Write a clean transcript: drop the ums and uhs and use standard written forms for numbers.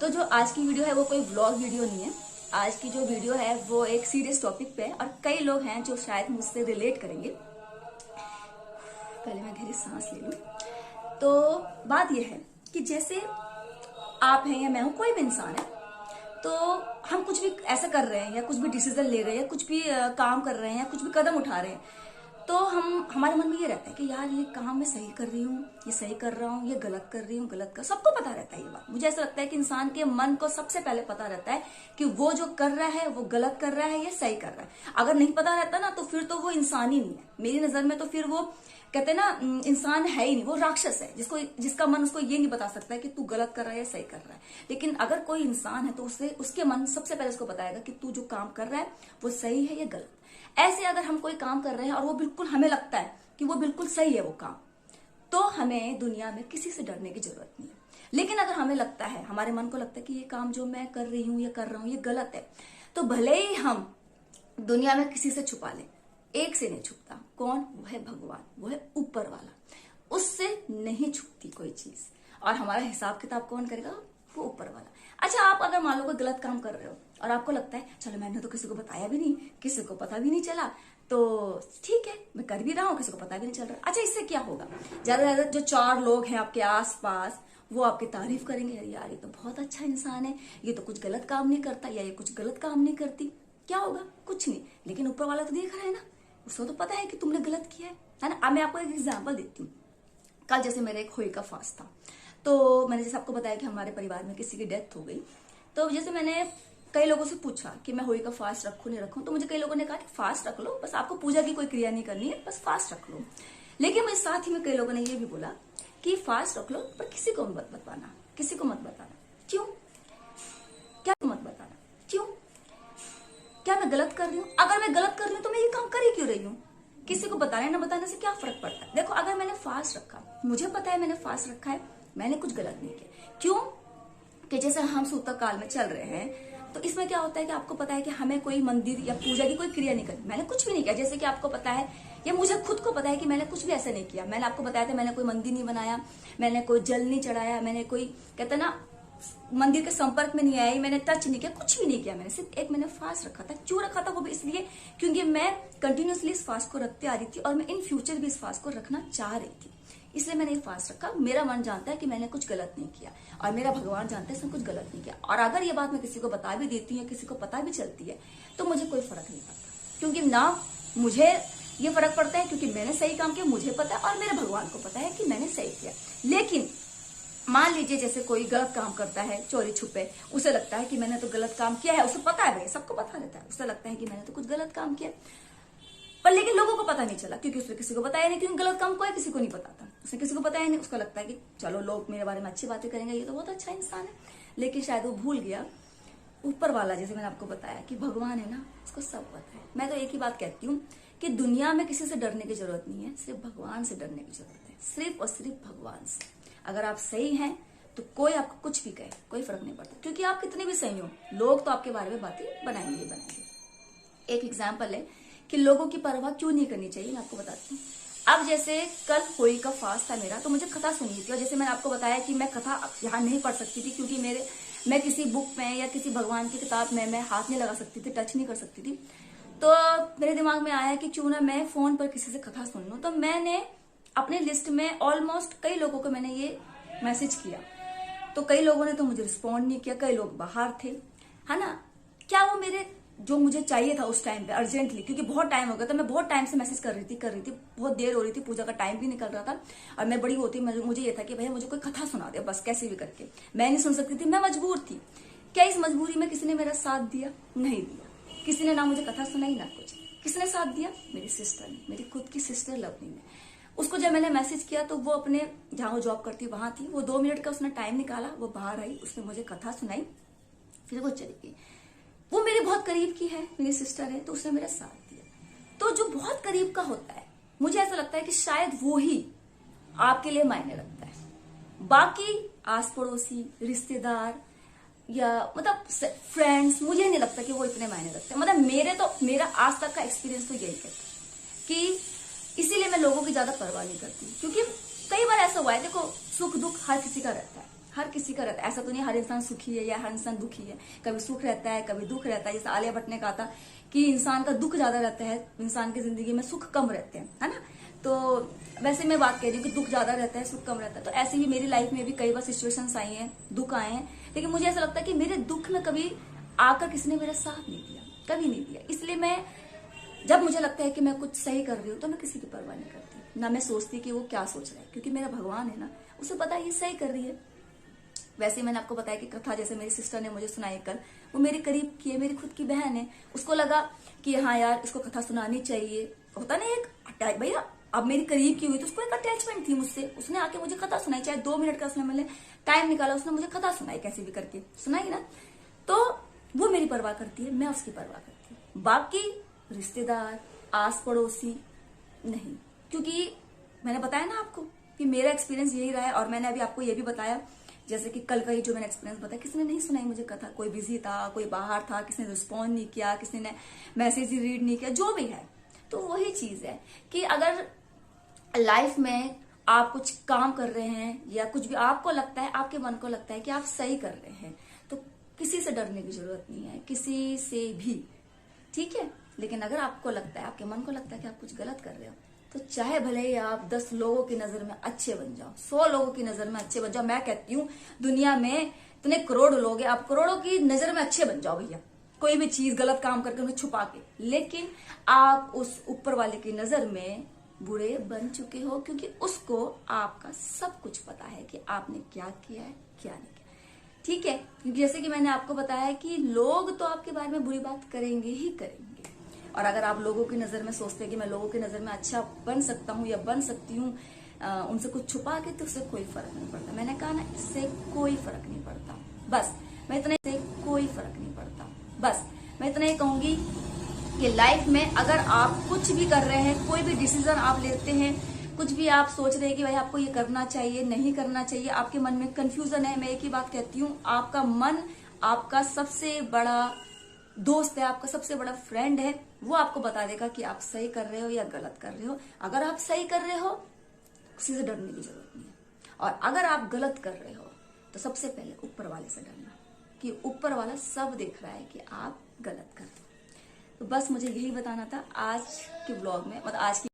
तो जो आज की वीडियो है वो कोई व्लॉग वीडियो नहीं है। आज की जो वीडियो है वो एक सीरियस टॉपिक पे है और कई लोग हैं जो शायद मुझसे रिलेट करेंगे। पहले मैं गहरी सांस ले लूं। तो बात यह है कि जैसे आप हैं या मैं हूं, कोई भी इंसान है, तो हम कुछ भी ऐसा कर रहे हैं या कुछ भी डिसीजन ले रहे हैं या कुछ भी काम कर रहे हैं या कुछ भी कदम उठा रहे हैं, तो हमारे मन में ये रहता है कि यार ये काम मैं सही कर रही हूँ, ये सही कर रहा हूँ, ये गलत कर रही हूँ, गलत कर। सबको पता रहता है ये बात। मुझे ऐसा लगता है कि इंसान के मन को सबसे पहले पता रहता है कि वो जो कर रहा है वो गलत कर रहा है या सही कर रहा है। अगर नहीं पता रहता ना तो फिर तो वो इंसान ही नहीं है मेरी नजर में। तो फिर वो कहते हैं ना, इंसान है ही नहीं, वो राक्षस है जिसका मन उसको ये नहीं बता सकता है कि तू गलत कर रहा है या सही कर रहा है। लेकिन अगर कोई इंसान है तो उसके मन सबसे पहले उसको बताएगा कि तू जो काम कर रहा है वो सही है या गलत। ऐसे अगर हम कोई काम कर रहे हैं और वो बिल्कुल हमें लगता है कि वो बिल्कुल सही है वो काम, तो हमें दुनिया में किसी से डरने की जरूरत नहीं है। लेकिन अगर हमें लगता है, हमारे मन को लगता है कि ये काम जो मैं कर रही हूं या कर रहा हूं ये गलत है, तो भले ही हम दुनिया में किसी से छुपा लें, एक से नहीं छुपता। कौन? वो है भगवान, वो है ऊपर वाला। उससे नहीं छुपती कोई चीज। और हमारा हिसाब किताब कौन करेगा? वो ऊपर वाला। अच्छा, आप अगर मान लो कोई गलत काम कर रहे हो और आपको लगता है चलो मैंने तो किसी को बताया भी नहीं, किसी को पता भी नहीं चला, तो ठीक है मैं कर भी रहा हूं, किसी को पता भी नहीं चल रहा। अच्छा, इससे क्या होगा? ज्यादा से ज्यादा जो 4 लोग हैं आपके आसपास वो आपकी तारीफ करेंगे, अरे यार ये तो बहुत अच्छा इंसान है, ये तो कुछ गलत काम नहीं करता या ये कुछ गलत काम नहीं करती। क्या होगा? कुछ नहीं। लेकिन ऊपर वाला तो देख रहा है ना, उसको तो पता है कि तुमने गलत किया है ना। अब मैं आपको एक एग्जाम्पल देती हूँ। कल जैसे मेरा एक होली का फास्ट था, तो मैंने जैसे आपको बताया कि हमारे परिवार में किसी की डेथ हो गई। तो जैसे मैंने कई लोगों से पूछा कि मैं होली का फास्ट रखूं नहीं रखूं, तो मुझे कई लोगों ने कहा कि फास्ट रख लो, बस आपको पूजा की कोई क्रिया नहीं करनी है, बस फास्ट रख लो। लेकिन मेरे साथ ही में कई लोगों ने ये भी बोला कि फास्ट रख लो पर किसी को मत बताना, किसी को मत बताना। क्यों? क्या मत बताना? क्यों? क्या मैं गलत कर रही हूँ? अगर मैं गलत कर रही हूँ तो मैं ये काम कर ही क्यों रही हूँ? किसी को बताने ना बताने से क्या फर्क पड़ता है? देखो, अगर मैंने फास्ट रखा, मुझे पता है मैंने फास्ट रखा है, मैंने कुछ गलत नहीं किया। क्यों? कि जैसे हम सूतक काल में चल रहे हैं, तो इसमें क्या होता है कि आपको पता है कि हमें कोई मंदिर या पूजा की कोई क्रिया नहीं करनी। मैंने कुछ भी नहीं किया। जैसे कि आपको पता है या मुझे खुद को पता है कि मैंने कुछ भी ऐसा नहीं किया। मैंने आपको बताया था, मैंने कोई मंदिर नहीं बनाया, मैंने कोई जल नहीं चढ़ाया, मैंने कोई कहते ना मंदिर के संपर्क में नहीं आई, मैंने टच नहीं किया, कुछ भी नहीं किया। मैंने सिर्फ मैंने फास्ट रखा था। क्यों रखा था? वो भी इसलिए क्योंकि मैं कंटिन्यूअसली इस फास्ट को रखते आ रही थी और मैं इन फ्यूचर भी इस फास्ट को रखना चाह रही थी, इसलिए मैंने ये फास्ट रखा। मेरा मन जानता है कि मैंने कुछ गलत नहीं किया और मेरा भगवान जानता है इसने कुछ गलत नहीं किया। और अगर ये बात मैं किसी को बता भी देती हूँ, किसी को पता भी चलती है, तो मुझे कोई फर्क नहीं पड़ता, क्योंकि ना मुझे ये फर्क पड़ता है क्योंकि मैंने सही काम किया, मुझे पता है, और मेरे भगवान को पता है कि मैंने सही किया। लेकिन मान लीजिए जैसे कोई गलत काम करता है चोरी छुपे, उसे लगता है कि मैंने तो गलत काम किया है, उसे पता है, भाई सबको पता रहता है, उसे लगता है कि मैंने तो कुछ गलत काम किया, पर लेकिन लोगों को पता नहीं चला क्योंकि उसने किसी को बताया नहीं। क्योंकि गलत काम कोई किसी को नहीं पता था, उसने किसी को बताया नहीं। उसको लगता है कि चलो लोग मेरे बारे में अच्छी बातें करेंगे, ये तो बहुत अच्छा इंसान है। लेकिन शायद वो भूल गया ऊपर वाला, जैसे मैंने आपको बताया कि भगवान है ना, उसको सब पता है। मैं तो एक ही बात कहती हूँ कि दुनिया में किसी से डरने की जरूरत नहीं है, सिर्फ भगवान से डरने की जरूरत है, सिर्फ और सिर्फ भगवान से। अगर आप सही हैं तो कोई आपको कुछ भी कहे, कोई फर्क नहीं पड़ता, क्योंकि आप कितने भी सही हो, लोग तो आपके बारे में बातें बनाएंगे। एक एग्जाम्पल है कि लोगों की परवाह क्यों नहीं करनी चाहिए, मैं आपको बताती हूँ। अब जैसे कल होली का फास्ट था मेरा, तो मुझे कथा सुननी थी, और जैसे मैंने आपको बताया कि मैं कथा यहाँ नहीं पढ़ सकती थी क्योंकि मैं किसी बुक में या किसी भगवान की किताब में मैं हाथ नहीं लगा सकती थी, टच नहीं कर सकती थी। तो मेरे दिमाग में आया कि क्यों ना मैं फोन पर किसी से कथा सुन लूं। तो मैंने अपने लिस्ट में ऑलमोस्ट कई लोगों को मैंने ये मैसेज किया, तो कई लोगों ने तो मुझे रिस्पॉन्ड नहीं किया, कई लोग बाहर थे, है ना। क्या वो मेरे जो मुझे चाहिए था उस टाइम पे अर्जेंटली, क्योंकि बहुत टाइम हो गया था, मैं बहुत टाइम से मैसेज कर रही थी, बहुत देर हो रही थी, पूजा का टाइम भी निकल रहा था, और मैं बड़ी होती, मुझे ये था कि भैया मुझे कोई कथा सुना दे बस, कैसे भी करके। मैं नहीं सुन सकती थी, मैं मजबूर थी। क्या इस मजबूरी में किसी ने मेरा साथ दिया? नहीं दिया। किसी ने ना मुझे कथा सुनाई ना कुछ। किसने साथ दिया? मेरी सिस्टर ने, मेरी खुद की सिस्टर लवली ने। उसको जब मैंने मैसेज किया तो वो अपने जहां वो जॉब करती वहां थी, वो 2 मिनट का उसने टाइम निकाला, वो बाहर आई, उसने मुझे कथा सुनाई, फिर वो चली गई। वो मेरे बहुत करीब की है, मेरी सिस्टर है, तो उसने मेरा साथ दिया। तो जो बहुत करीब का होता है, मुझे ऐसा लगता है कि शायद वो ही आपके लिए मायने रखता है। बाकी आस पड़ोसी, रिश्तेदार या मतलब फ्रेंड्स, मुझे नहीं लगता कि वो इतने मायने रखते हैं। मतलब मेरा आज तक का एक्सपीरियंस तो यही कहता है कि इसीलिए मैं लोगों की ज्यादा परवाह नहीं करती, क्योंकि कई बार ऐसा हुआ है, देखो सुख दुख हर किसी का रहता है, हर किसी का रहता है, ऐसा तो नहीं हर इंसान सुखी है या हर इंसान दुखी है। कभी सुख रहता है, कभी दुख रहता है। जैसे आलिया भट्ट ने कहा था कि इंसान का दुख ज्यादा रहता है, इंसान की जिंदगी में सुख कम रहते हैं, है ना। तो वैसे मैं बात कह रही हूँ कि दुख ज्यादा रहता है, सुख कम रहता है। तो ऐसे ही मेरी लाइफ में भी कई बार सिचुएशंस आई हैं, दुख आए हैं, लेकिन मुझे ऐसा लगता है कि मेरे दुख में कभी आकर किसी ने मेरा साथ नहीं दिया, कभी नहीं दिया। इसलिए मैं जब मुझे लगता है कि मैं कुछ सही कर रही हूँ तो मैं किसी की परवाह नहीं करती, ना मैं सोचती कि वो क्या सोच रहा है, क्योंकि मेरा भगवान है ना, उसे पता है ये सही कर रही है। वैसे मैंने आपको बताया कि कथा जैसे मेरी सिस्टर ने मुझे सुनाई कल, वो मेरे करीब की है, मेरी खुद की बहन है। उसको लगा कि हाँ यार इसको कथा सुनानी चाहिए, होता ना एक भैया, अब मेरी करीब की हुई तो उसको एक अटैचमेंट थी मुझसे, उसने आके मुझे कथा सुनाई, चाहे 2 मिनट का उसने मैंने टाइम निकाला, उसने मुझे कथा सुनाई, कैसे भी करके सुनाई ना। तो वो मेरी परवाह करती है, मैं उसकी परवाह करती हूँ। बाकी रिश्तेदार, आस पड़ोसी नहीं, क्योंकि मैंने बताया ना आपको कि मेरा एक्सपीरियंस यही रहा है। और मैंने अभी आपको ये भी बताया, जैसे कि कल का ही जो मैंने एक्सपीरियंस बताया, किसी ने नहीं सुनाई मुझे कथा, कोई बिजी था, कोई बाहर था, किसी ने रिस्पॉन्ड नहीं किया, किसी ने मैसेज ही रीड नहीं किया, जो भी है। तो वही चीज है कि अगर लाइफ में आप कुछ काम कर रहे हैं या कुछ भी आपको लगता है, आपके मन को लगता है कि आप सही कर रहे हैं, तो किसी से डरने की जरूरत नहीं है, किसी से भी, ठीक है। लेकिन अगर आपको लगता है, आपके मन को लगता है कि आप कुछ गलत कर रहे हो, तो चाहे भले ही आप 10 लोगों की नजर में अच्छे बन जाओ, 100 लोगों की नजर में अच्छे बन जाओ। मैं कहती हूँ दुनिया में इतने करोड़ लोग हैं, आप करोड़ों की नजर में अच्छे बन जाओ भैया, कोई भी चीज गलत काम करके उन्हें छुपा के, लेकिन आप उस ऊपर वाले की नजर में बुरे बन चुके हो, क्योंकि उसको आपका सब कुछ पता है कि आपने क्या किया है, क्या नहीं किया, ठीक है। क्योंकि जैसे कि मैंने आपको बताया कि लोग तो आपके बारे में बुरी बात करेंगे ही करेंगे। और अगर आप लोगों की नजर में सोचते हैं कि मैं लोगों की नजर में अच्छा बन सकता हूँ या बन सकती हूँ उनसे कुछ छुपा के, तो उससे कोई फर्क नहीं पड़ता। मैंने कहा ना, इससे कोई फर्क नहीं पड़ता। बस मैं इतना से कोई फर्क नहीं पड़ता। बस मैं इतना ही कहूंगी कि लाइफ में अगर आप कुछ भी कर रहे हैं, कोई भी डिसीजन आप लेते हैं, कुछ भी आप सोच रहे हैं कि भाई आपको ये करना चाहिए, नहीं करना चाहिए, आपके मन में कंफ्यूजन है, मैं एक ही बात कहती हूँ, आपका मन आपका सबसे बड़ा दोस्त है, आपका सबसे बड़ा फ्रेंड है। वो आपको बता देगा कि आप सही कर रहे हो या गलत कर रहे हो। अगर आप सही कर रहे हो, किसी से डरने की जरूरत नहीं है। और अगर आप गलत कर रहे हो, तो सबसे पहले ऊपर वाले से डरना, कि ऊपर वाला सब देख रहा है कि आप गलत कर रहे हो। तो बस मुझे यही बताना था आज के ब्लॉग में, मतलब आज की